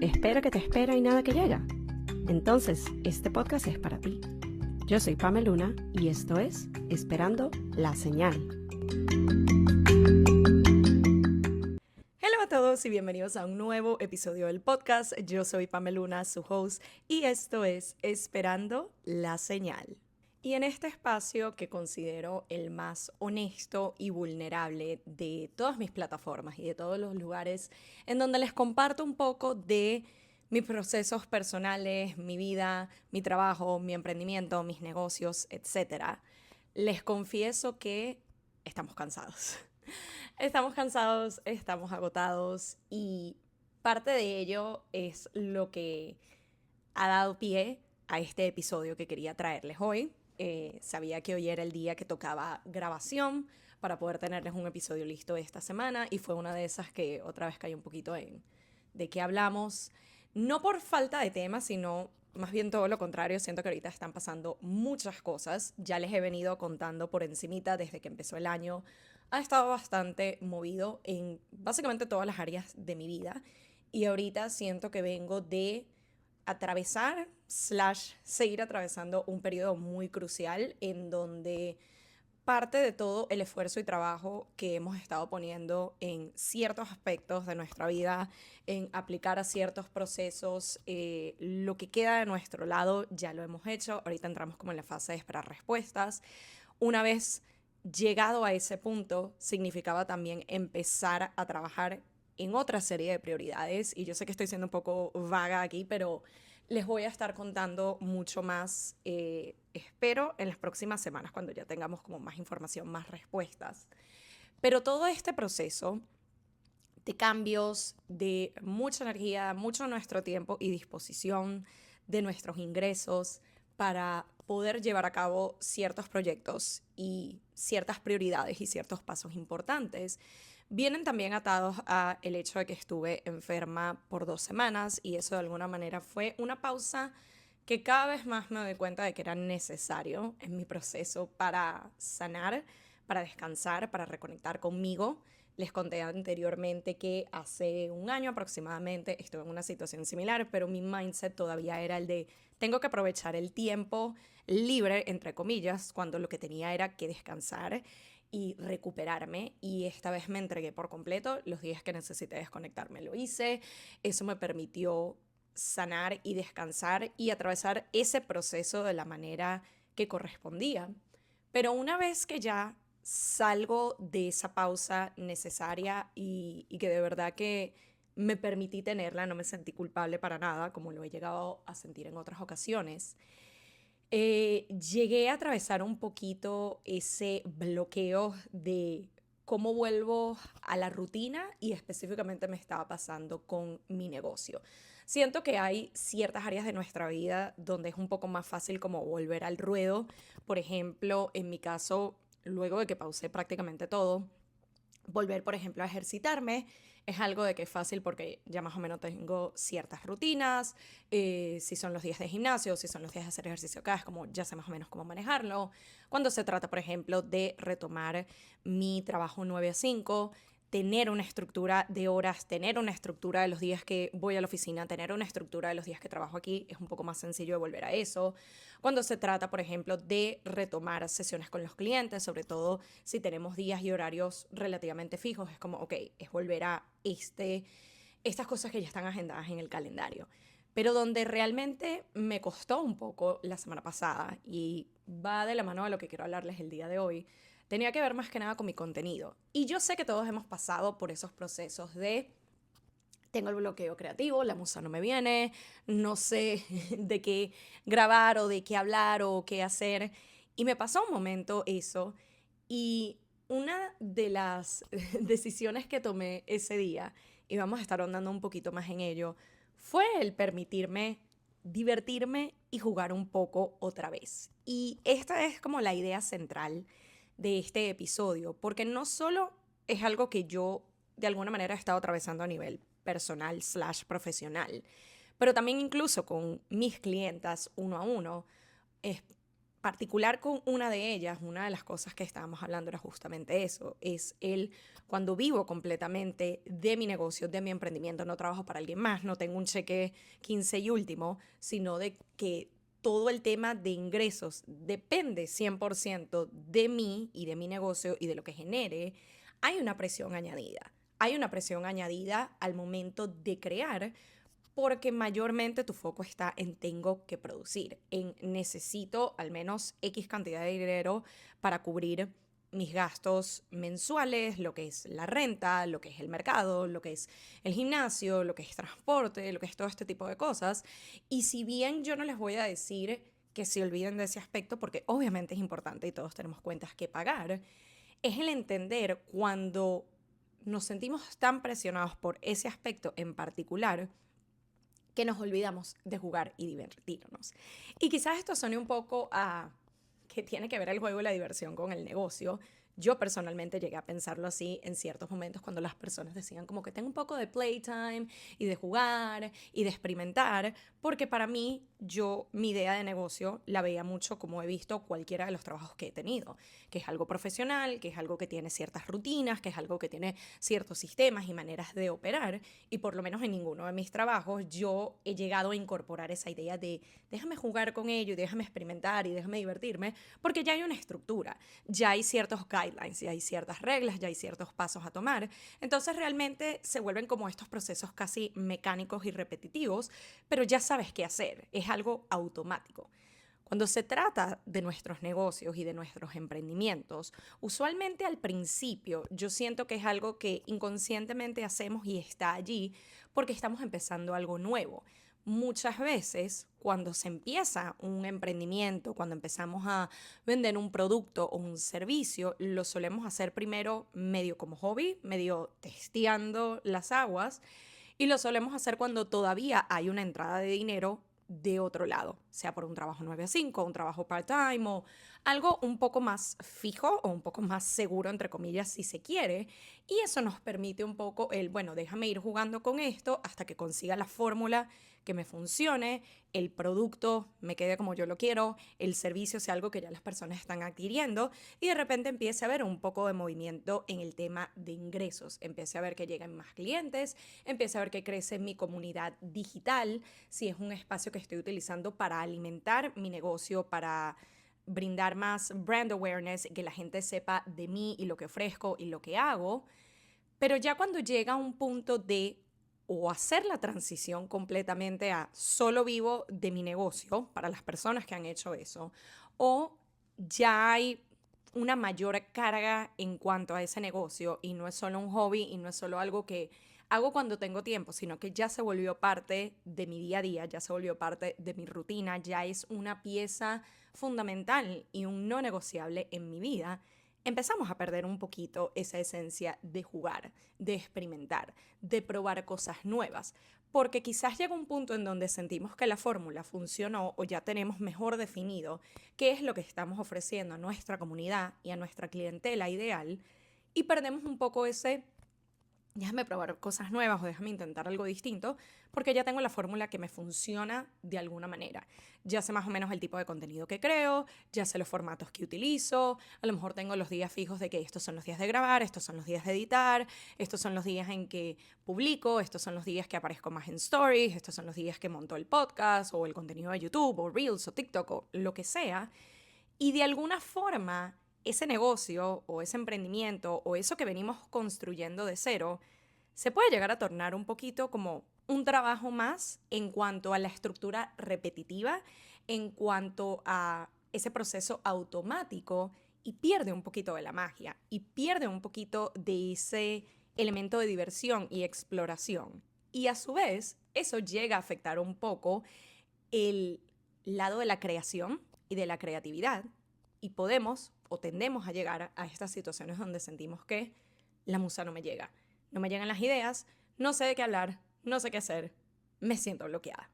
Espera que te espera y nada que llega. Entonces, este podcast es para ti. Yo soy Pame Luna y esto es Esperando la Señal. Hola a todos y bienvenidos a un nuevo episodio del podcast. Yo soy Pame Luna, su host, y esto es Esperando la Señal. Y en este espacio que considero el más honesto y vulnerable de todas mis plataformas y de todos los lugares en donde les comparto un poco de mis procesos personales, mi vida, mi trabajo, mi emprendimiento, mis negocios, etc. Les confieso que estamos cansados. Estamos cansados, estamos agotados y parte de ello es lo que ha dado pie a este episodio que quería traerles hoy. Sabía que hoy era el día que tocaba grabación para poder tenerles un episodio listo esta semana y fue una de esas que otra vez caí un poquito en de qué hablamos, no por falta de tema, sino más bien todo lo contrario. Siento que ahorita están pasando muchas cosas, ya les he venido contando por encimita desde que empezó el año. Ha estado bastante movido en básicamente todas las áreas de mi vida y ahorita siento que vengo de atravesar / seguir atravesando un periodo muy crucial en donde parte de todo el esfuerzo y trabajo que hemos estado poniendo en ciertos aspectos de nuestra vida, en aplicar a ciertos procesos, lo que queda de nuestro lado ya lo hemos hecho. Ahorita entramos como en la fase de esperar respuestas. Una vez llegado a ese punto, significaba también empezar a trabajar en otra serie de prioridades. Y yo sé que estoy siendo un poco vaga aquí, pero les voy a estar contando mucho más, espero, en las próximas semanas, cuando ya tengamos como más información, más respuestas. Pero todo este proceso de cambios, de mucha energía, mucho de nuestro tiempo y disposición de nuestros ingresos para poder llevar a cabo ciertos proyectos y ciertas prioridades y ciertos pasos importantes, vienen también atados a el hecho de que estuve enferma por 2 semanas y eso de alguna manera fue una pausa que cada vez más me doy cuenta de que era necesario en mi proceso para sanar, para descansar, para reconectar conmigo. Les conté anteriormente que hace un año aproximadamente estuve en una situación similar, pero mi mindset todavía era el de tengo que aprovechar el tiempo libre, entre comillas, cuando lo que tenía era que descansar y recuperarme, y esta vez me entregué por completo. Los días que necesité desconectarme lo hice. Eso me permitió sanar y descansar y atravesar ese proceso de la manera que correspondía. Pero una vez que ya salgo de esa pausa necesaria y que de verdad que me permití tenerla, no me sentí culpable para nada, como lo he llegado a sentir en otras ocasiones, llegué a atravesar un poquito ese bloqueo de cómo vuelvo a la rutina, y específicamente me estaba pasando con mi negocio. Siento que hay ciertas áreas de nuestra vida donde es un poco más fácil como volver al ruedo. Por ejemplo, en mi caso, luego de que pausé prácticamente todo, volver, por ejemplo, a ejercitarme es algo de que es fácil porque ya más o menos tengo ciertas rutinas. Si son los días de gimnasio, si son los días de hacer ejercicio acá, es como ya sé más o menos cómo manejarlo. Cuando se trata, por ejemplo, de retomar mi trabajo 9 a 5, tener una estructura de horas, tener una estructura de los días que voy a la oficina, tener una estructura de los días que trabajo aquí, es un poco más sencillo de volver a eso. Cuando se trata, por ejemplo, de retomar sesiones con los clientes, sobre todo si tenemos días y horarios relativamente fijos, es como, ok, es volver a estas cosas que ya están agendadas en el calendario. Pero donde realmente me costó un poco la semana pasada, y va de la mano a lo que quiero hablarles el día de hoy, tenía que ver más que nada con mi contenido. Y yo sé que todos hemos pasado por esos procesos de tengo el bloqueo creativo, la musa no me viene, no sé de qué grabar o de qué hablar o qué hacer. Y me pasó un momento eso, y una de las decisiones que tomé ese día, y vamos a estar ahondando un poquito más en ello, fue el permitirme divertirme y jugar un poco otra vez. Y esta es como la idea central de este episodio, porque no solo es algo que yo de alguna manera he estado atravesando a nivel personal / profesional, pero también incluso con mis clientas uno a uno, es particular con una de ellas, una de las cosas que estábamos hablando era justamente eso, es el cuando vivo completamente de mi negocio, de mi emprendimiento, no trabajo para alguien más, no tengo un cheque 15 y último, sino de que todo el tema de ingresos depende 100% de mí y de mi negocio y de lo que genere, hay una presión añadida. Hay una presión añadida al momento de crear porque mayormente tu foco está en tengo que producir, en necesito al menos X cantidad de dinero para cubrir mis gastos mensuales, lo que es la renta, lo que es el mercado, lo que es el gimnasio, lo que es transporte, lo que es todo este tipo de cosas. Y si bien yo no les voy a decir que se olviden de ese aspecto, porque obviamente es importante y todos tenemos cuentas que pagar, es el entender cuando nos sentimos tan presionados por ese aspecto en particular que nos olvidamos de jugar y divertirnos. Y quizás esto suene un poco a que tiene que ver el juego y la diversión con el negocio. Yo personalmente llegué a pensarlo así en ciertos momentos cuando las personas decían como que tengo un poco de playtime y de jugar y de experimentar, porque para mí mi idea de negocio la veía mucho como he visto cualquiera de los trabajos que he tenido, que es algo profesional, que es algo que tiene ciertas rutinas, que es algo que tiene ciertos sistemas y maneras de operar, y por lo menos en ninguno de mis trabajos yo he llegado a incorporar esa idea de déjame jugar con ello y déjame experimentar y déjame divertirme, porque ya hay una estructura, ya hay ciertos guidelines, ya hay ciertas reglas, ya hay ciertos pasos a tomar. Entonces realmente se vuelven como estos procesos casi mecánicos y repetitivos, pero ya sabes qué hacer, es algo automático. Cuando se trata de nuestros negocios y de nuestros emprendimientos, usualmente al principio yo siento que es algo que inconscientemente hacemos y está allí porque estamos empezando algo nuevo. Muchas veces cuando se empieza un emprendimiento, cuando empezamos a vender un producto o un servicio, lo solemos hacer primero medio como hobby, medio testeando las aguas, y lo solemos hacer cuando todavía hay una entrada de dinero de otro lado, sea por un trabajo 9 a 5, un trabajo part-time o algo un poco más fijo o un poco más seguro, entre comillas, si se quiere. Y eso nos permite un poco el, bueno, déjame ir jugando con esto hasta que consiga la fórmula que me funcione, el producto me quede como yo lo quiero, el servicio sea algo que ya las personas están adquiriendo y de repente empiece a haber un poco de movimiento en el tema de ingresos. Empiece a ver que llegan más clientes, empiece a ver que crece mi comunidad digital, si es un espacio que estoy utilizando para alimentar mi negocio, para brindar más brand awareness, que la gente sepa de mí y lo que ofrezco y lo que hago. Pero ya cuando llega a un punto de o hacer la transición completamente a solo vivo de mi negocio, para las personas que han hecho eso, o ya hay una mayor carga en cuanto a ese negocio y no es solo un hobby y no es solo algo que hago cuando tengo tiempo, sino que ya se volvió parte de mi día a día, ya se volvió parte de mi rutina, ya es una pieza fundamental y un no negociable en mi vida. Empezamos a perder un poquito esa esencia de jugar, de experimentar, de probar cosas nuevas, porque quizás llega un punto en donde sentimos que la fórmula funcionó o ya tenemos mejor definido qué es lo que estamos ofreciendo a nuestra comunidad y a nuestra clientela ideal y perdemos un poco ese déjame probar cosas nuevas o déjame intentar algo distinto, porque ya tengo la fórmula que me funciona de alguna manera. Ya sé más o menos el tipo de contenido que creo, ya sé los formatos que utilizo, a lo mejor tengo los días fijos de que estos son los días de grabar, estos son los días de editar, estos son los días en que publico, estos son los días que aparezco más en stories, estos son los días que monto el podcast o el contenido de YouTube o Reels o TikTok o lo que sea. Y de alguna forma, ese negocio o ese emprendimiento o eso que venimos construyendo de cero, se puede llegar a tornar un poquito como un trabajo más en cuanto a la estructura repetitiva, en cuanto a ese proceso automático y pierde un poquito de la magia y pierde un poquito de ese elemento de diversión y exploración. Y a su vez, eso llega a afectar un poco el lado de la creación y de la creatividad y podemos o tendemos a llegar a estas situaciones donde sentimos que la musa no me llega, no me llegan las ideas, no sé de qué hablar, no sé qué hacer, me siento bloqueada.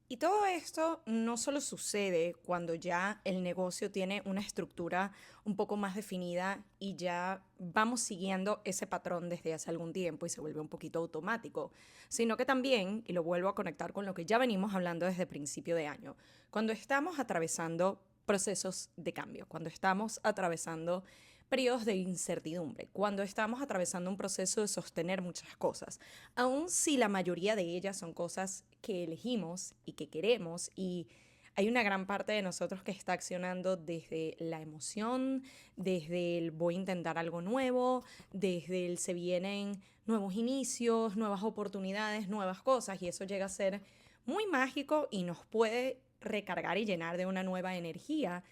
Y todo esto no solo sucede cuando ya el negocio tiene una estructura un poco más definida y ya vamos siguiendo ese patrón desde hace algún tiempo y se vuelve un poquito automático, sino que también, y lo vuelvo a conectar con lo que ya venimos hablando desde principio de año, cuando estamos atravesando procesos de cambio, cuando estamos atravesando periodos de incertidumbre, cuando estamos atravesando un proceso de sostener muchas cosas, aun si la mayoría de ellas son cosas que elegimos y que queremos, y hay una gran parte de nosotros que está accionando desde la emoción, desde el voy a intentar algo nuevo, desde el se vienen nuevos inicios, nuevas oportunidades, nuevas cosas, y eso llega a ser muy mágico y nos puede recargar y llenar de una nueva energía,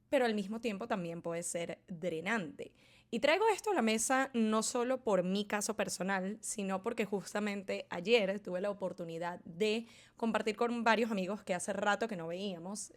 pero al mismo tiempo también puede ser drenante. Y traigo esto a la mesa no solo por mi caso personal, sino porque justamente ayer tuve la oportunidad de compartir con varios amigos que hace rato que no veíamos.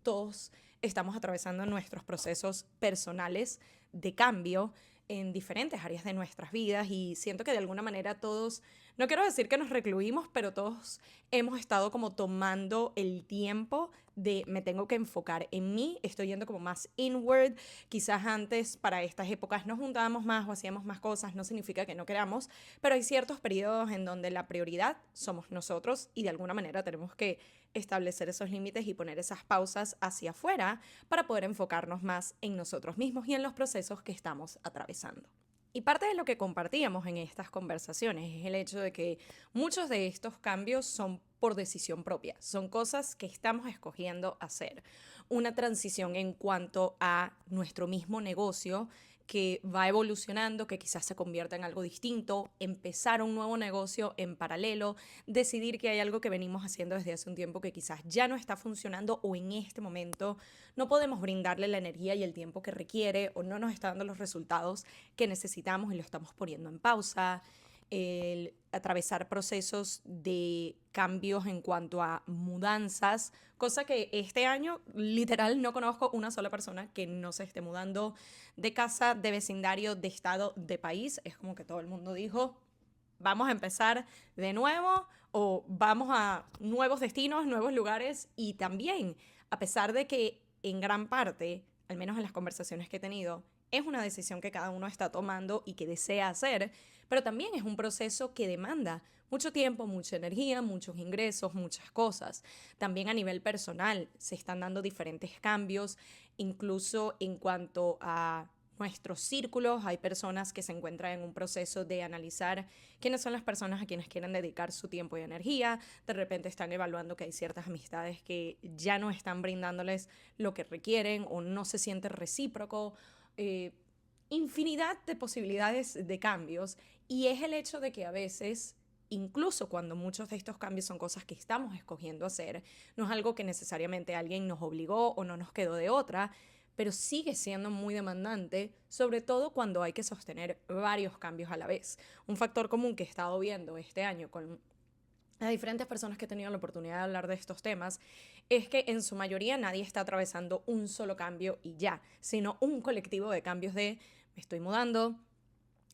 Todos estamos atravesando nuestros procesos personales de cambio en diferentes áreas de nuestras vidas y siento que de alguna manera todos, no quiero decir que nos recluimos, pero todos hemos estado como tomando el tiempo de me tengo que enfocar en mí, estoy yendo como más inward. Quizás antes para estas épocas nos juntábamos más o hacíamos más cosas, no significa que no queramos, pero hay ciertos periodos en donde la prioridad somos nosotros y de alguna manera tenemos que establecer esos límites y poner esas pausas hacia afuera para poder enfocarnos más en nosotros mismos y en los procesos que estamos atravesando. Y parte de lo que compartíamos en estas conversaciones es el hecho de que muchos de estos cambios son por decisión propia, son cosas que estamos escogiendo hacer. Una transición en cuanto a nuestro mismo negocio que va evolucionando, que quizás se convierta en algo distinto, empezar un nuevo negocio en paralelo, decidir que hay algo que venimos haciendo desde hace un tiempo que quizás ya no está funcionando o en este momento no podemos brindarle la energía y el tiempo que requiere o no nos está dando los resultados que necesitamos y lo estamos poniendo en pausa. El atravesar procesos de cambios en cuanto a mudanzas, cosa que este año literal no conozco una sola persona que no se esté mudando de casa, de vecindario, de estado, de país. Es como que todo el mundo dijo, vamos a empezar de nuevo o vamos a nuevos destinos, nuevos lugares. Y también, a pesar de que en gran parte, al menos en las conversaciones que he tenido, es una decisión que cada uno está tomando y que desea hacer, pero también es un proceso que demanda mucho tiempo, mucha energía, muchos ingresos, muchas cosas. También a nivel personal se están dando diferentes cambios, incluso en cuanto a nuestros círculos. Hay personas que se encuentran en un proceso de analizar quiénes son las personas a quienes quieren dedicar su tiempo y energía. De repente están evaluando que hay ciertas amistades que ya no están brindándoles lo que requieren o no se siente recíproco. eh, Infinidad de posibilidades de cambios, y es el hecho de que a veces, incluso cuando muchos de estos cambios son cosas que estamos escogiendo hacer, no es algo que necesariamente alguien nos obligó o no nos quedó de otra, pero sigue siendo muy demandante, sobre todo cuando hay que sostener varios cambios a la vez. Un factor común que he estado viendo este año con las diferentes personas que he tenido la oportunidad de hablar de estos temas es que en su mayoría nadie está atravesando un solo cambio y ya, sino un colectivo de cambios de me estoy mudando,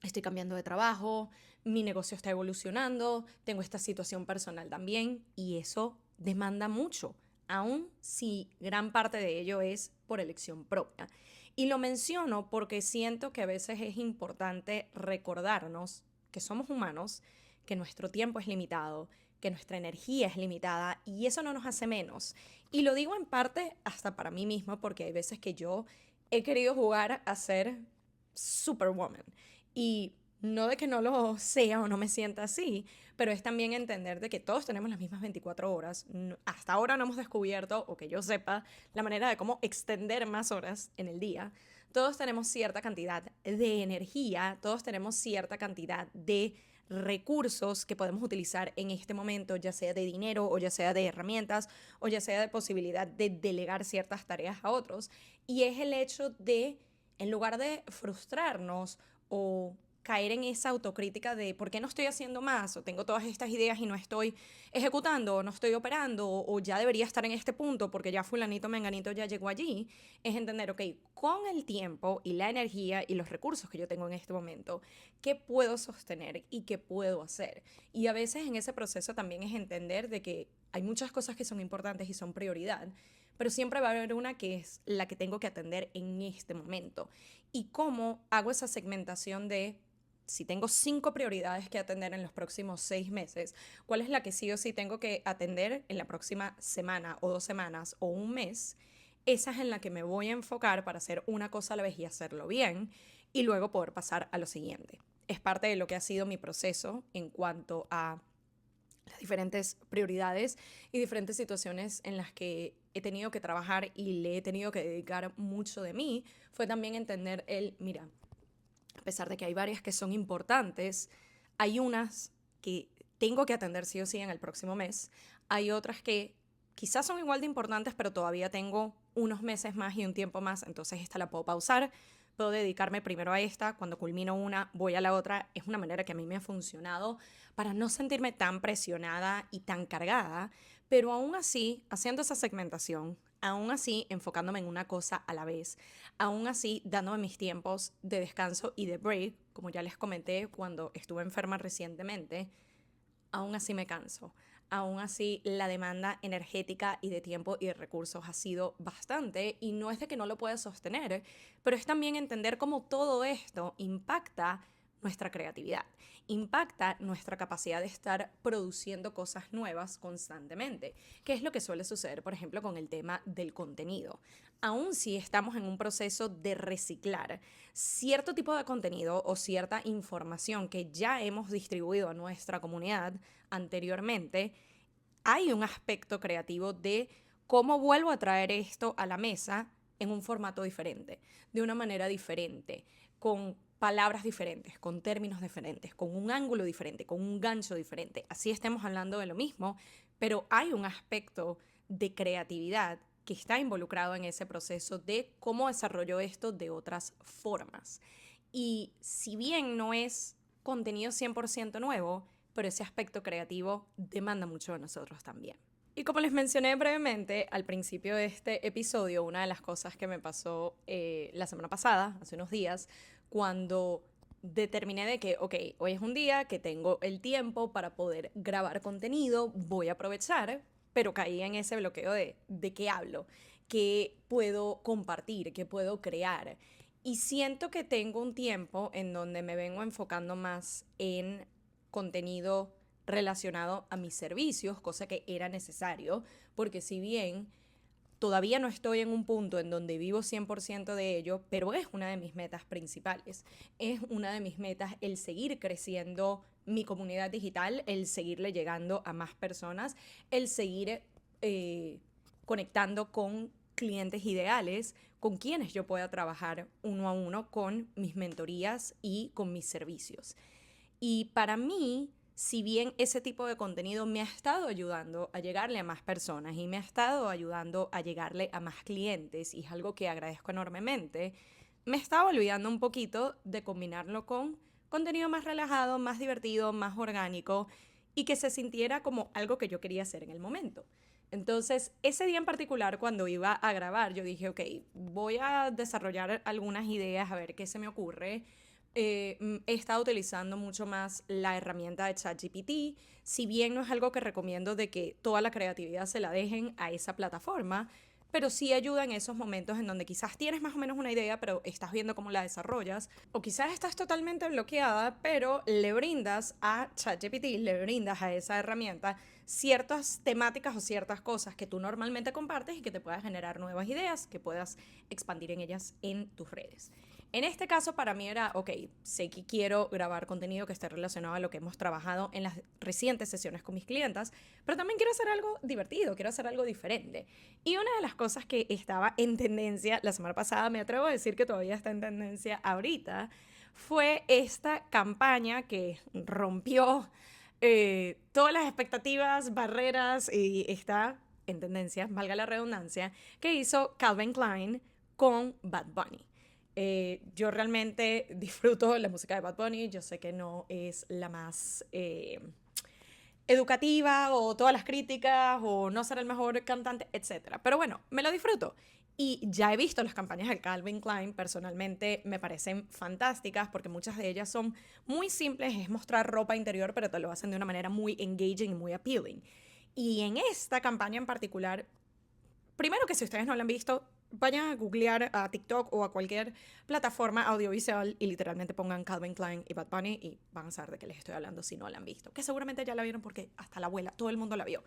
estoy cambiando de trabajo, mi negocio está evolucionando, tengo esta situación personal también, y eso demanda mucho, aun si gran parte de ello es por elección propia. Y lo menciono porque siento que a veces es importante recordarnos que somos humanos, que nuestro tiempo es limitado, que nuestra energía es limitada, y eso no nos hace menos. Y lo digo en parte hasta para mí misma, porque hay veces que yo he querido jugar a ser Superwoman. Y no de que no lo sea o no me sienta así, pero es también entender de que todos tenemos las mismas 24 horas. Hasta ahora no hemos descubierto, o que yo sepa, la manera de cómo extender más horas en el día. Todos tenemos cierta cantidad de energía, todos tenemos cierta cantidad de recursos que podemos utilizar en este momento, ya sea de dinero o ya sea de herramientas o ya sea de posibilidad de delegar ciertas tareas a otros. Y es el hecho de, en lugar de frustrarnos o caer en esa autocrítica de por qué no estoy haciendo más, o tengo todas estas ideas y no estoy ejecutando, o no estoy operando, o ya debería estar en este punto porque ya fulanito, menganito ya llegó allí, es entender, ok, con el tiempo y la energía y los recursos que yo tengo en este momento, ¿qué puedo sostener y qué puedo hacer? Y a veces en ese proceso también es entender de que hay muchas cosas que son importantes y son prioridad, pero siempre va a haber una que es la que tengo que atender en este momento. ¿Y cómo hago esa segmentación de si tengo 5 prioridades que atender en los próximos 6 meses, cuál es la que sí o sí tengo que atender en la próxima semana o 2 semanas o un mes? esa es en la que me voy a enfocar para hacer una cosa a la vez y hacerlo bien, y luego poder pasar a lo siguiente. Es parte de lo que ha sido mi proceso en cuanto a las diferentes prioridades y diferentes situaciones en las que he tenido que trabajar y le he tenido que dedicar mucho de mí. Fue también entender mira, a pesar de que hay varias que son importantes, hay unas que tengo que atender sí o sí en el próximo mes. Hay otras que quizás son igual de importantes, pero todavía tengo unos meses más y un tiempo más, entonces esta la puedo pausar. Puedo dedicarme primero a esta, cuando culmino una, voy a la otra. Es una manera que a mí me ha funcionado para no sentirme tan presionada y tan cargada, pero aún así, haciendo esa segmentación, aún así enfocándome en una cosa a la vez, aún así dándome mis tiempos de descanso y de break, como ya les comenté cuando estuve enferma recientemente, aún así me canso. Aún así, la demanda energética y de tiempo y de recursos ha sido bastante, y no es de que no lo pueda sostener, pero es también entender cómo todo esto impacta nuestra creatividad, impacta nuestra capacidad de estar produciendo cosas nuevas constantemente, que es lo que suele suceder, por ejemplo, con el tema del contenido. Aún si estamos en un proceso de reciclar cierto tipo de contenido o cierta información que ya hemos distribuido a nuestra comunidad anteriormente, hay un aspecto creativo de cómo vuelvo a traer esto a la mesa en un formato diferente, de una manera diferente, con palabras diferentes, con términos diferentes, con un ángulo diferente, con un gancho diferente. Así estemos hablando de lo mismo, pero hay un aspecto de creatividad que está involucrado en ese proceso de cómo desarrollo esto de otras formas. Y si bien no es contenido 100% nuevo, pero ese aspecto creativo demanda mucho de nosotros también. Y como les mencioné brevemente al principio de este episodio, una de las cosas que me pasó la semana pasada, hace unos días, cuando determiné de que, ok, hoy es un día que tengo el tiempo para poder grabar contenido, voy a aprovechar, pero caí en ese bloqueo de qué hablo, qué puedo compartir, qué puedo crear. Y siento que tengo un tiempo en donde me vengo enfocando más en contenido relacionado a mis servicios, cosa que era necesario, porque si bien todavía no estoy en un punto en donde vivo 100% de ello, pero es una de mis metas principales. Es una de mis metas el seguir creciendo mi comunidad digital, el seguirle llegando a más personas, el seguir conectando con clientes ideales con quienes yo pueda trabajar uno a uno con mis mentorías y con mis servicios. Y para mí, si bien ese tipo de contenido me ha estado ayudando a llegarle a más personas y me ha estado ayudando a llegarle a más clientes, y es algo que agradezco enormemente, me estaba olvidando un poquito de combinarlo con contenido más relajado, más divertido, más orgánico, y que se sintiera como algo que yo quería hacer en el momento. Entonces, ese día en particular, cuando iba a grabar, yo dije, ok, voy a desarrollar algunas ideas, a ver qué se me ocurre. He estado utilizando mucho más la herramienta de ChatGPT, si bien no es algo que recomiendo de que toda la creatividad se la dejen a esa plataforma, pero sí ayuda en esos momentos en donde quizás tienes más o menos una idea, pero estás viendo cómo la desarrollas, o quizás estás totalmente bloqueada, pero le brindas a ChatGPT, le brindas a esa herramienta ciertas temáticas o ciertas cosas que tú normalmente compartes y que te puedas generar nuevas ideas, que puedas expandir en ellas en tus redes. En este caso para mí era, ok, sé que quiero grabar contenido que esté relacionado a lo que hemos trabajado en las recientes sesiones con mis clientas, pero también quiero hacer algo divertido, quiero hacer algo diferente. Y una de las cosas que estaba en tendencia la semana pasada, me atrevo a decir que todavía está en tendencia ahorita, fue esta campaña que rompió todas las expectativas, barreras, y está en tendencia, valga la redundancia, que hizo Calvin Klein con Bad Bunny. Yo realmente disfruto la música de Bad Bunny, yo sé que no es la más educativa o todas las críticas o no ser el mejor cantante, etcétera. Pero bueno, me lo disfruto. Y ya he visto las campañas de Calvin Klein, personalmente me parecen fantásticas porque muchas de ellas son muy simples, es mostrar ropa interior, pero te lo hacen de una manera muy engaging y muy appealing. Y en esta campaña en particular, primero que si ustedes no la han visto, vayan a googlear a TikTok o a cualquier plataforma audiovisual y literalmente pongan Calvin Klein y Bad Bunny y van a saber de qué les estoy hablando si no la han visto. Que seguramente ya la vieron porque hasta la abuela, todo el mundo la vio.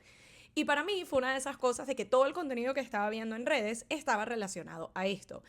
Y para mí fue una de esas cosas de que todo el contenido que estaba viendo en redes estaba relacionado a esto.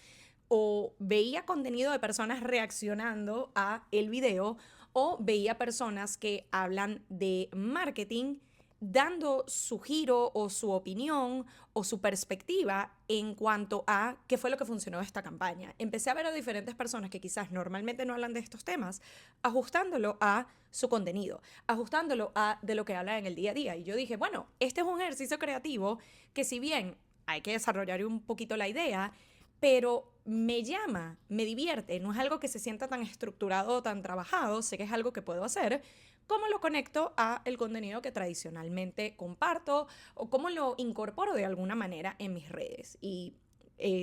O veía contenido de personas reaccionando a el video o veía personas que hablan de marketing dando su giro o su opinión o su perspectiva en cuanto a qué fue lo que funcionó de esta campaña. Empecé a ver a diferentes personas que quizás normalmente no hablan de estos temas, ajustándolo a su contenido, ajustándolo a de lo que hablan en el día a día. Y yo dije, bueno, este es un ejercicio creativo que si bien hay que desarrollar un poquito la idea, pero me llama, me divierte, no es algo que se sienta tan estructurado o tan trabajado, sé que es algo que puedo hacer, cómo lo conecto a el contenido que tradicionalmente comparto o cómo lo incorporo de alguna manera en mis redes. Y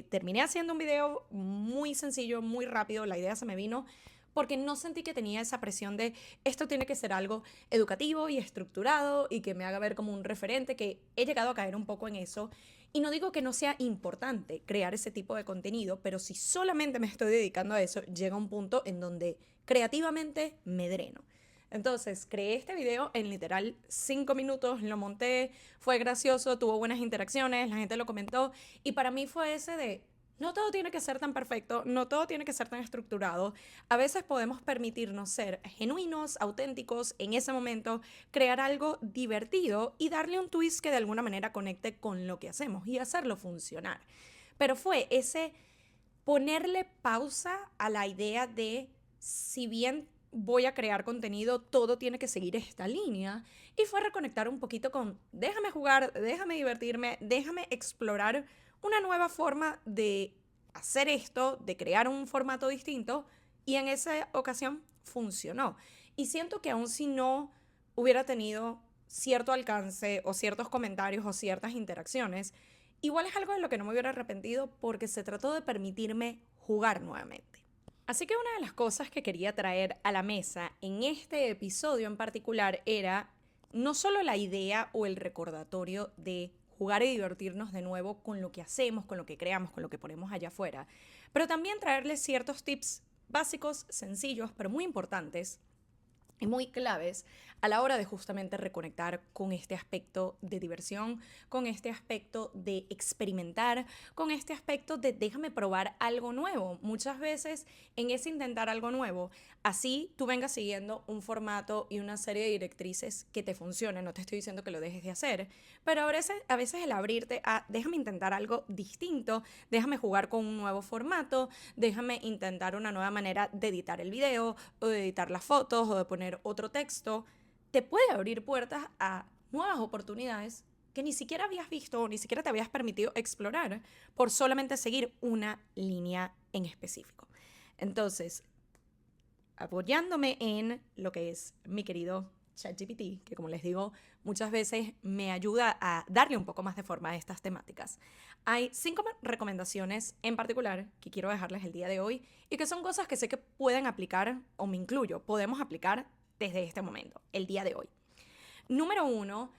terminé haciendo un video muy sencillo, muy rápido, la idea se me vino porque no sentí que tenía esa presión de esto tiene que ser algo educativo y estructurado y que me haga ver como un referente, que he llegado a caer un poco en eso. Y no digo que no sea importante crear ese tipo de contenido, pero si solamente me estoy dedicando a eso, llega un punto en donde creativamente me dreno. Entonces, creé este video en literal 5 minutos, lo monté, fue gracioso, tuvo buenas interacciones, la gente lo comentó y para mí fue ese de, no todo tiene que ser tan perfecto, no todo tiene que ser tan estructurado. A veces podemos permitirnos ser genuinos, auténticos en ese momento, crear algo divertido y darle un twist que de alguna manera conecte con lo que hacemos y hacerlo funcionar. Pero fue ese ponerle pausa a la idea de, si bien voy a crear contenido, todo tiene que seguir esta línea. Y fue reconectar un poquito con, déjame jugar, déjame divertirme, déjame explorar una nueva forma de hacer esto, de crear un formato distinto. Y en esa ocasión funcionó. Y siento que aun si no hubiera tenido cierto alcance o ciertos comentarios o ciertas interacciones, igual es algo de lo que no me hubiera arrepentido porque se trató de permitirme jugar nuevamente. Así que una de las cosas que quería traer a la mesa en este episodio en particular era no solo la idea o el recordatorio de jugar y divertirnos de nuevo con lo que hacemos, con lo que creamos, con lo que ponemos allá afuera, pero también traerles ciertos tips básicos, sencillos, pero muy importantes y muy claves a la hora de justamente reconectar con este aspecto de diversión, con este aspecto de experimentar, con este aspecto de déjame probar algo nuevo. Muchas veces en ese intentar algo nuevo, así tú vengas siguiendo un formato y una serie de directrices que te funcionen, no te estoy diciendo que lo dejes de hacer, pero a veces el abrirte a déjame intentar algo distinto, déjame jugar con un nuevo formato, déjame intentar una nueva manera de editar el video o de editar las fotos o de poner otro texto, te puede abrir puertas a nuevas oportunidades que ni siquiera habías visto o ni siquiera te habías permitido explorar por solamente seguir una línea en específico. Entonces, apoyándome en lo que es mi querido ChatGPT, que como les digo, muchas veces me ayuda a darle un poco más de forma a estas temáticas. Hay 5 recomendaciones en particular que quiero dejarles el día de hoy y que son cosas que sé que pueden aplicar, o me incluyo, podemos aplicar desde este momento, el día de hoy. Número 1,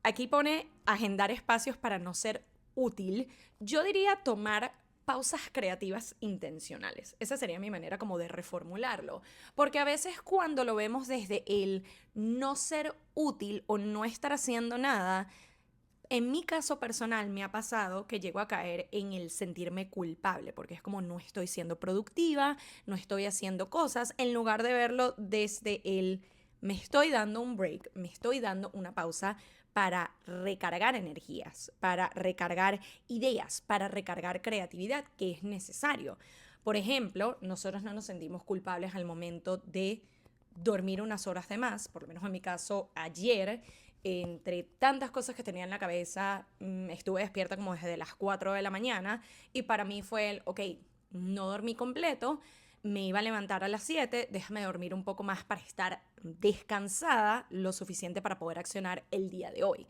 aquí pone agendar espacios para no ser útil. Yo diría tomar pausas creativas intencionales. Esa sería mi manera como de reformularlo. Porque a veces cuando lo vemos desde el no ser útil o no estar haciendo nada, en mi caso personal me ha pasado que llego a caer en el sentirme culpable, porque es como no estoy siendo productiva, no estoy haciendo cosas, en lugar de verlo desde el me estoy dando un break, me estoy dando una pausa para recargar energías, para recargar ideas, para recargar creatividad, que es necesario. Por ejemplo, nosotros no nos sentimos culpables al momento de dormir unas horas de más, por lo menos en mi caso ayer, entre tantas cosas que tenía en la cabeza, estuve despierta como desde las 4 de la mañana y para mí fue el, ok, no dormí completo, me iba a levantar a las 7, déjame dormir un poco más para estar descansada lo suficiente para poder accionar el día de hoy.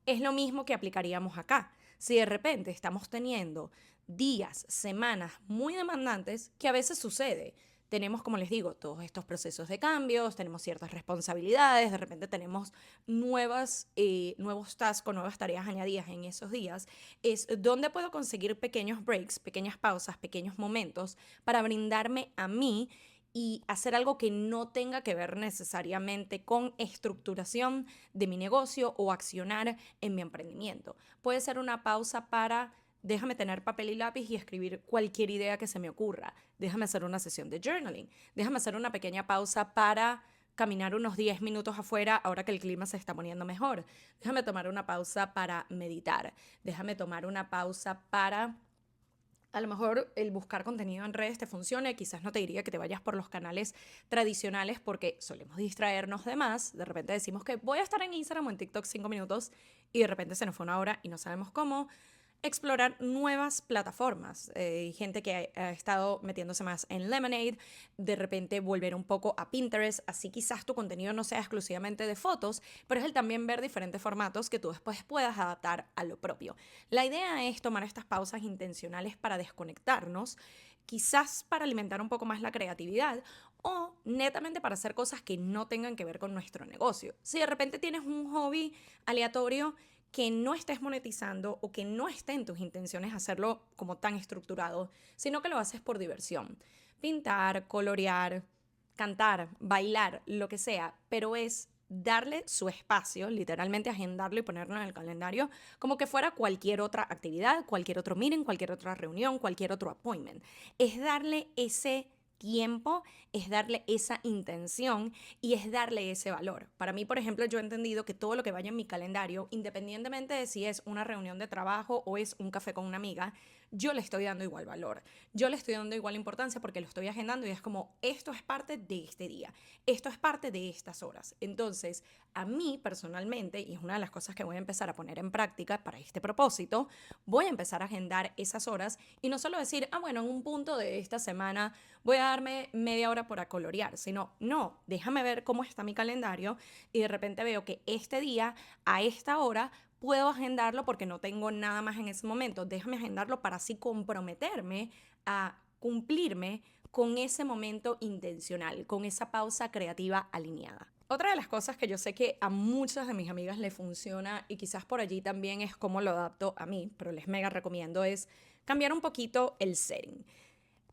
Es lo mismo que aplicaríamos acá. Si de repente estamos teniendo días, semanas muy demandantes, que a veces sucede. Tenemos, como les digo, todos estos procesos de cambios, tenemos ciertas responsabilidades, de repente tenemos nuevos tasks o nuevas tareas añadidas en esos días. Es donde puedo conseguir pequeños breaks, pequeñas pausas, pequeños momentos para brindarme a mí y hacer algo que no tenga que ver necesariamente con estructuración de mi negocio o accionar en mi emprendimiento. Puede ser una pausa para déjame tener papel y lápiz y escribir cualquier idea que se me ocurra. Déjame hacer una sesión de journaling. Déjame hacer una pequeña pausa para caminar unos 10 minutos afuera ahora que el clima se está poniendo mejor. Déjame tomar una pausa para meditar. Déjame tomar una pausa para a lo mejor el buscar contenido en redes te funcione, quizás no te diría que te vayas por los canales tradicionales porque solemos distraernos de más. De repente decimos que voy a estar en Instagram o en TikTok 5 minutos y de repente se nos fue una hora y no sabemos cómo. Explorar nuevas plataformas. Gente que ha estado metiéndose más en Lemonade, de repente volver un poco a Pinterest, así quizás tu contenido no sea exclusivamente de fotos, pero es el también ver diferentes formatos que tú después puedas adaptar a lo propio. La idea es tomar estas pausas intencionales para desconectarnos, quizás para alimentar un poco más la creatividad o netamente para hacer cosas que no tengan que ver con nuestro negocio. Si de repente tienes un hobby aleatorio que no estés monetizando o que no esté en tus intenciones hacerlo como tan estructurado, sino que lo haces por diversión. Pintar, colorear, cantar, bailar, lo que sea, pero es darle su espacio, literalmente agendarlo y ponerlo en el calendario, como que fuera cualquier otra actividad, cualquier otro meeting, cualquier otra reunión, cualquier otro appointment. Es darle ese tiempo, es darle esa intención y es darle ese valor. Para mí, por ejemplo, yo he entendido que todo lo que vaya en mi calendario, independientemente de si es una reunión de trabajo o es un café con una amiga, yo le estoy dando igual valor, yo le estoy dando igual importancia porque lo estoy agendando y es como, esto es parte de este día, esto es parte de estas horas. Entonces, a mí personalmente, y es una de las cosas que voy a empezar a poner en práctica para este propósito, voy a empezar a agendar esas horas y no solo decir, bueno, en un punto de esta semana voy a darme media hora para colorear, sino, no, déjame ver cómo está mi calendario y de repente veo que este día, a esta hora, puedo agendarlo porque no tengo nada más en ese momento. Déjame agendarlo para así comprometerme a cumplirme con ese momento intencional, con esa pausa creativa alineada. Otra de las cosas que yo sé que a muchas de mis amigas le funciona y quizás por allí también es cómo lo adapto a mí, pero les mega recomiendo es cambiar un poquito el setting.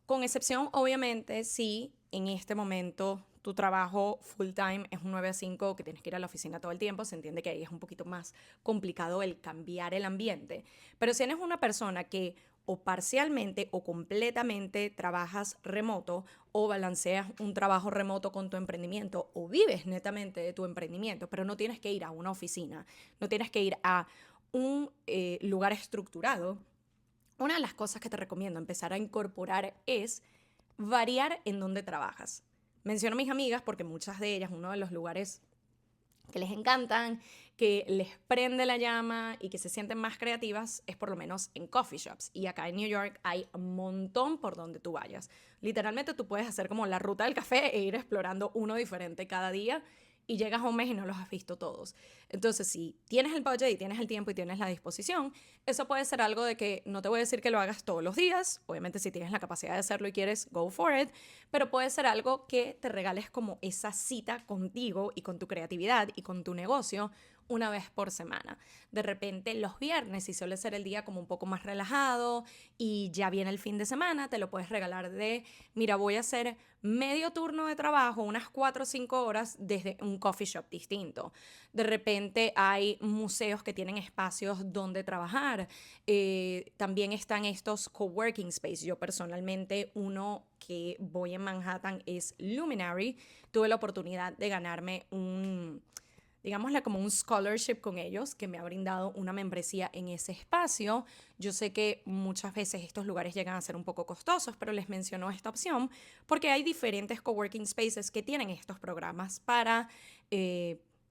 Con excepción, obviamente, si en este momento tu trabajo full time es un 9 a 5 que tienes que ir a la oficina todo el tiempo, se entiende que ahí es un poquito más complicado el cambiar el ambiente. Pero si eres una persona que o parcialmente o completamente trabajas remoto o balanceas un trabajo remoto con tu emprendimiento o vives netamente de tu emprendimiento, pero no tienes que ir a una oficina, no tienes que ir a un lugar estructurado, una de las cosas que te recomiendo empezar a incorporar es variar en dónde trabajas. Menciono a mis amigas porque muchas de ellas, uno de los lugares que les encantan, que les prende la llama y que se sienten más creativas es por lo menos en coffee shops. Y acá en New York hay un montón por donde tú vayas. Literalmente tú puedes hacer como la ruta del café e ir explorando uno diferente cada día y llegas a un mes y no los has visto todos. Entonces, si tienes el budget y tienes el tiempo y tienes la disposición, eso puede ser algo de que no te voy a decir que lo hagas todos los días, obviamente si tienes la capacidad de hacerlo y quieres, go for it, pero puede ser algo que te regales como esa cita contigo y con tu creatividad y con tu negocio una vez por semana. De repente los viernes, si suele ser el día como un poco más relajado y ya viene el fin de semana, te lo puedes regalar de, mira, voy a hacer medio turno de trabajo, unas 4 o 5 horas desde un coffee shop distinto. De repente hay museos que tienen espacios donde trabajar. También están estos coworking space. Yo personalmente uno que voy en Manhattan es Luminary. Tuve la oportunidad de ganarme un, digámosle como un scholarship con ellos, que me ha brindado una membresía en ese espacio. Yo sé que muchas veces estos lugares llegan a ser un poco costosos, pero les menciono esta opción porque hay diferentes coworking spaces que tienen estos programas para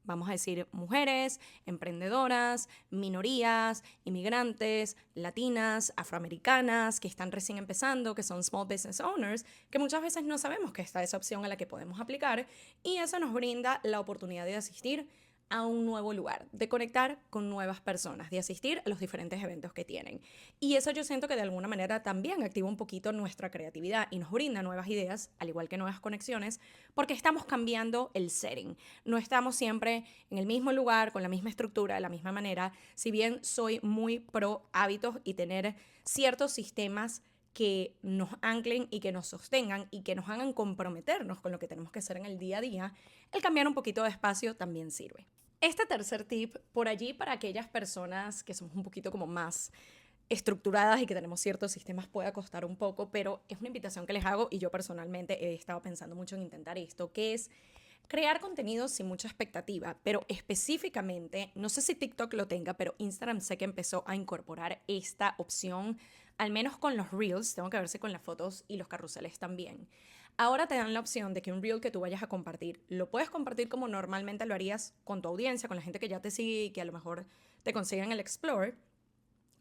vamos a decir, mujeres, emprendedoras, minorías, inmigrantes, latinas, afroamericanas, que están recién empezando, que son small business owners, que muchas veces no sabemos que está esa opción a la que podemos aplicar y eso nos brinda la oportunidad de asistir a un nuevo lugar, de conectar con nuevas personas, de asistir a los diferentes eventos que tienen. Y eso yo siento que de alguna manera también activa un poquito nuestra creatividad y nos brinda nuevas ideas, al igual que nuevas conexiones, porque estamos cambiando el setting. No estamos siempre en el mismo lugar, con la misma estructura, de la misma manera, si bien soy muy pro hábitos y tener ciertos sistemas que nos anclen y que nos sostengan y que nos hagan comprometernos con lo que tenemos que hacer en el día a día, el cambiar un poquito de espacio también sirve. Este tercer tip, por allí para aquellas personas que somos un poquito como más estructuradas y que tenemos ciertos sistemas, puede costar un poco, pero es una invitación que les hago y yo personalmente he estado pensando mucho en intentar esto, que es crear contenido sin mucha expectativa, pero específicamente, no sé si TikTok lo tenga, pero Instagram sé que empezó a incorporar esta opción, al menos con los Reels, tengo que ver si con las fotos y los carruseles también. Ahora te dan la opción de que un Reel que tú vayas a compartir, lo puedes compartir como normalmente lo harías con tu audiencia, con la gente que ya te sigue y que a lo mejor te consigan el Explore.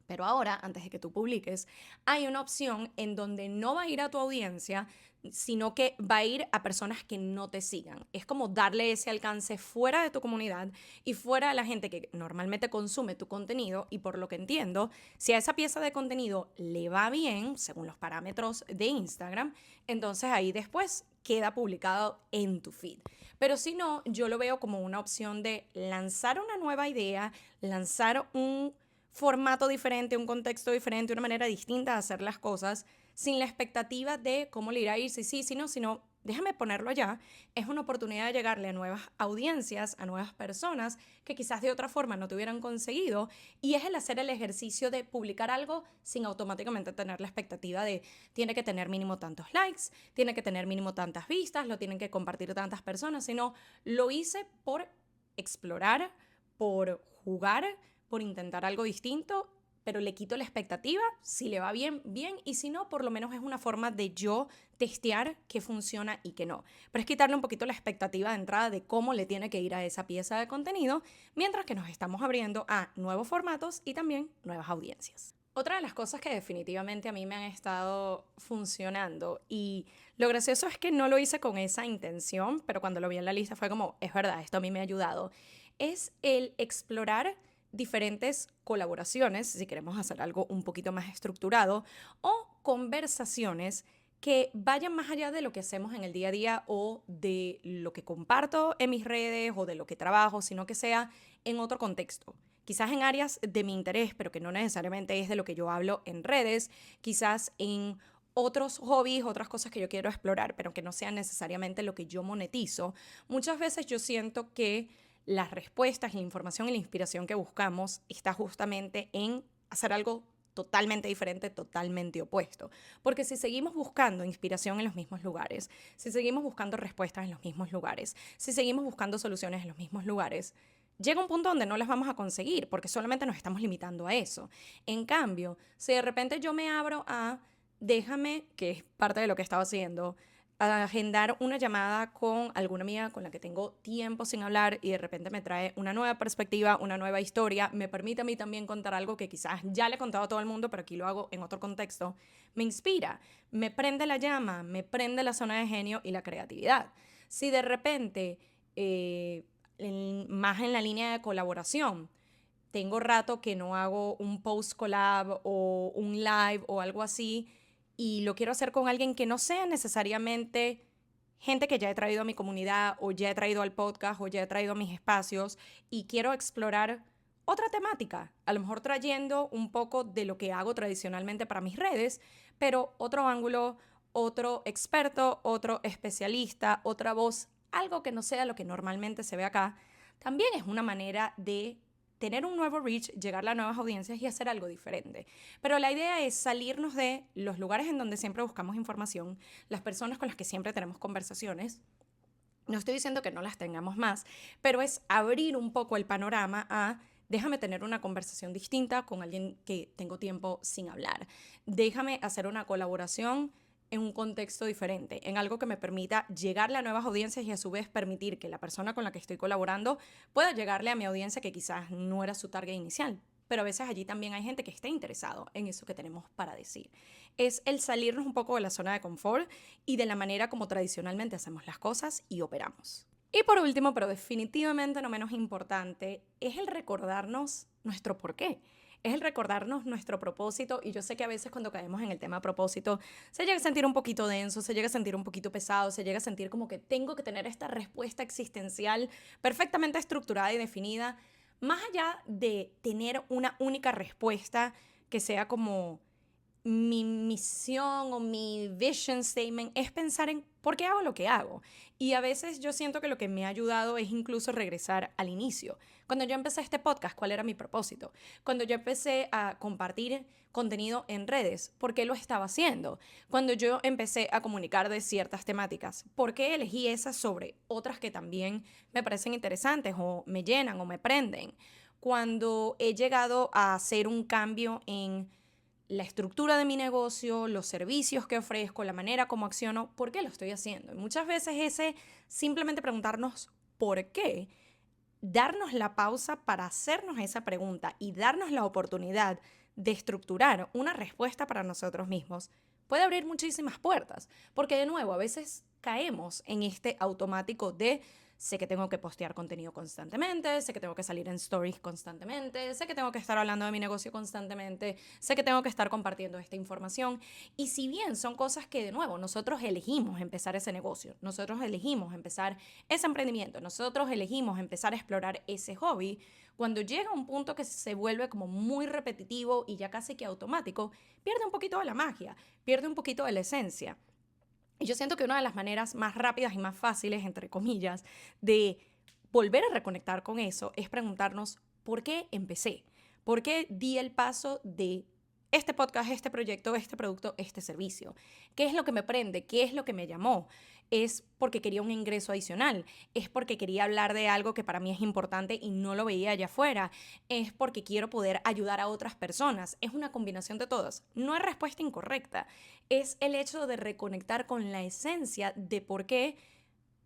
Pero ahora, antes de que tú publiques, hay una opción en donde no va a ir a tu audiencia, sino que va a ir a personas que no te sigan. Es como darle ese alcance fuera de tu comunidad y fuera de la gente que normalmente consume tu contenido. Y por lo que entiendo, si a esa pieza de contenido le va bien, según los parámetros de Instagram, entonces ahí después queda publicado en tu feed. Pero si no, yo lo veo como una opción de lanzar una nueva idea, lanzar un formato diferente, un contexto diferente, una manera distinta de hacer las cosas, sin la expectativa de cómo le irá a ir, si sí, si no, sino déjame ponerlo ya. Es una oportunidad de llegarle a nuevas audiencias, a nuevas personas que quizás de otra forma no te hubieran conseguido, y es el hacer el ejercicio de publicar algo sin automáticamente tener la expectativa de tiene que tener mínimo tantos likes, tiene que tener mínimo tantas vistas, lo tienen que compartir tantas personas, sino lo hice por explorar, por jugar, por intentar algo distinto, pero le quito la expectativa. Si le va bien, bien, y si no, por lo menos es una forma de yo testear qué funciona y qué no. Pero es quitarle un poquito la expectativa de entrada de cómo le tiene que ir a esa pieza de contenido, mientras que nos estamos abriendo a nuevos formatos y también nuevas audiencias. Otra de las cosas que definitivamente a mí me han estado funcionando, y lo gracioso es que no lo hice con esa intención, pero cuando lo vi en la lista fue como, es verdad, esto a mí me ha ayudado, es el explorar diferentes colaboraciones, si queremos hacer algo un poquito más estructurado, o conversaciones que vayan más allá de lo que hacemos en el día a día o de lo que comparto en mis redes o de lo que trabajo, sino que sea en otro contexto. Quizás en áreas de mi interés, pero que no necesariamente es de lo que yo hablo en redes, quizás en otros hobbies, otras cosas que yo quiero explorar, pero que no sean necesariamente lo que yo monetizo. Muchas veces yo siento que las respuestas, la información y la inspiración que buscamos está justamente en hacer algo totalmente diferente, totalmente opuesto. Porque si seguimos buscando inspiración en los mismos lugares, si seguimos buscando respuestas en los mismos lugares, si seguimos buscando soluciones en los mismos lugares, llega un punto donde no las vamos a conseguir porque solamente nos estamos limitando a eso. En cambio, si de repente yo me abro a, déjame, que es parte de lo que estaba haciendo, a agendar una llamada con alguna amiga con la que tengo tiempo sin hablar y de repente me trae una nueva perspectiva, una nueva historia, me permite a mí también contar algo que quizás ya le he contado a todo el mundo, pero aquí lo hago en otro contexto, me inspira, me prende la llama, me prende la zona de genio y la creatividad. Si de repente, más en la línea de colaboración, tengo rato que no hago un post collab o un live o algo así, y lo quiero hacer con alguien que no sea necesariamente gente que ya he traído a mi comunidad o ya he traído al podcast o ya he traído a mis espacios, y quiero explorar otra temática, a lo mejor trayendo un poco de lo que hago tradicionalmente para mis redes, pero otro ángulo, otro experto, otro especialista, otra voz, algo que no sea lo que normalmente se ve acá, también es una manera de tener un nuevo reach, llegar a nuevas audiencias y hacer algo diferente. Pero la idea es salirnos de los lugares en donde siempre buscamos información, las personas con las que siempre tenemos conversaciones. No estoy diciendo que no las tengamos más, pero es abrir un poco el panorama a déjame tener una conversación distinta con alguien que tengo tiempo sin hablar. Déjame hacer una colaboración en un contexto diferente, en algo que me permita llegarle a nuevas audiencias y a su vez permitir que la persona con la que estoy colaborando pueda llegarle a mi audiencia que quizás no era su target inicial. Pero a veces allí también hay gente que está interesado en eso que tenemos para decir. Es el salirnos un poco de la zona de confort y de la manera como tradicionalmente hacemos las cosas y operamos. Y por último, pero definitivamente no menos importante, es el recordarnos nuestro porqué. Es el recordarnos nuestro propósito, y yo sé que a veces cuando caemos en el tema propósito se llega a sentir un poquito denso, se llega a sentir un poquito pesado, se llega a sentir como que tengo que tener esta respuesta existencial perfectamente estructurada y definida, más allá de tener una única respuesta que sea como mi misión o mi vision statement es pensar en por qué hago lo que hago. Y a veces yo siento que lo que me ha ayudado es incluso regresar al inicio. Cuando yo empecé este podcast, ¿cuál era mi propósito? Cuando yo empecé a compartir contenido en redes, ¿por qué lo estaba haciendo? Cuando yo empecé a comunicar de ciertas temáticas, ¿por qué elegí esas sobre otras que también me parecen interesantes o me llenan o me prenden? Cuando he llegado a hacer un cambio en la estructura de mi negocio, los servicios que ofrezco, la manera como acciono, ¿por qué lo estoy haciendo? Y muchas veces ese simplemente preguntarnos por qué, darnos la pausa para hacernos esa pregunta y darnos la oportunidad de estructurar una respuesta para nosotros mismos, puede abrir muchísimas puertas. Porque de nuevo, a veces caemos en este automático de sé que tengo que postear contenido constantemente, sé que tengo que salir en stories constantemente, sé que tengo que estar hablando de mi negocio constantemente, sé que tengo que estar compartiendo esta información. Y si bien son cosas que, de nuevo, nosotros elegimos empezar ese negocio, nosotros elegimos empezar ese emprendimiento, nosotros elegimos empezar a explorar ese hobby, cuando llega un punto que se vuelve como muy repetitivo y ya casi que automático, pierde un poquito de la magia, pierde un poquito de la esencia. Y yo siento que una de las maneras más rápidas y más fáciles, entre comillas, de volver a reconectar con eso es preguntarnos por qué empecé, por qué di el paso de este podcast, este proyecto, este producto, este servicio. ¿Qué es lo que me prende? ¿Qué es lo que me llamó? ¿Es porque quería un ingreso adicional? ¿Es porque quería hablar de algo que para mí es importante y no lo veía allá afuera? ¿Es porque quiero poder ayudar a otras personas? Es una combinación de todas. No hay respuesta incorrecta. Es el hecho de reconectar con la esencia de por qué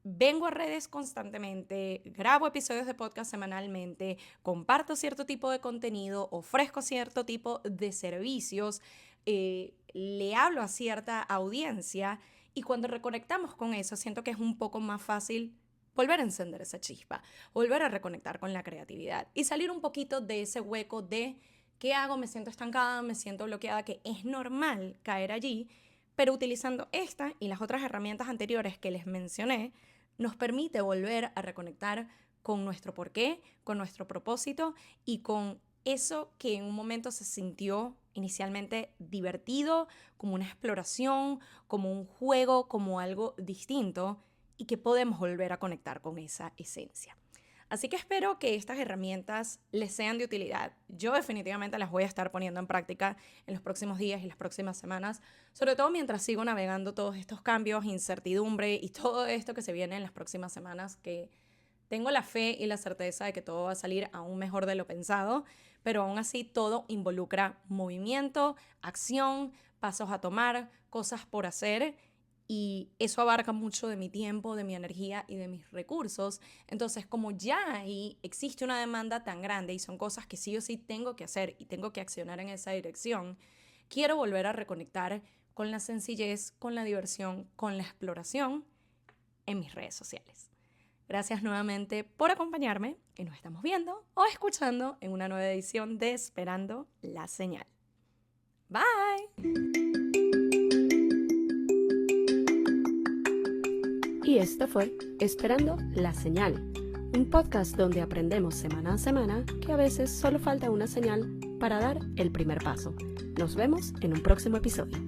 vengo a redes constantemente, grabo episodios de podcast semanalmente, comparto cierto tipo de contenido, ofrezco cierto tipo de servicios, le hablo a cierta audiencia, y cuando reconectamos con eso, siento que es un poco más fácil volver a encender esa chispa, volver a reconectar con la creatividad y salir un poquito de ese hueco de ¿qué hago? Me siento estancada, me siento bloqueada, que es normal caer allí, pero utilizando esta y las otras herramientas anteriores que les mencioné, nos permite volver a reconectar con nuestro porqué, con nuestro propósito y con eso que en un momento se sintió inicialmente divertido, como una exploración, como un juego, como algo distinto, y que podemos volver a conectar con esa esencia. Así que espero que estas herramientas les sean de utilidad. Yo definitivamente las voy a estar poniendo en práctica en los próximos días y las próximas semanas, sobre todo mientras sigo navegando todos estos cambios, incertidumbre y todo esto que se viene en las próximas semanas, que tengo la fe y la certeza de que todo va a salir aún mejor de lo pensado, pero aún así todo involucra movimiento, acción, pasos a tomar, cosas por hacer, y eso abarca mucho de mi tiempo, de mi energía y de mis recursos. Entonces, como ya ahí existe una demanda tan grande y son cosas que sí o sí tengo que hacer y tengo que accionar en esa dirección, quiero volver a reconectar con la sencillez, con la diversión, con la exploración en mis redes sociales. Gracias nuevamente por acompañarme y nos estamos viendo o escuchando en una nueva edición de Esperando la Señal. Bye. Y esto fue Esperando la Señal, un podcast donde aprendemos semana a semana que a veces solo falta una señal para dar el primer paso. Nos vemos en un próximo episodio.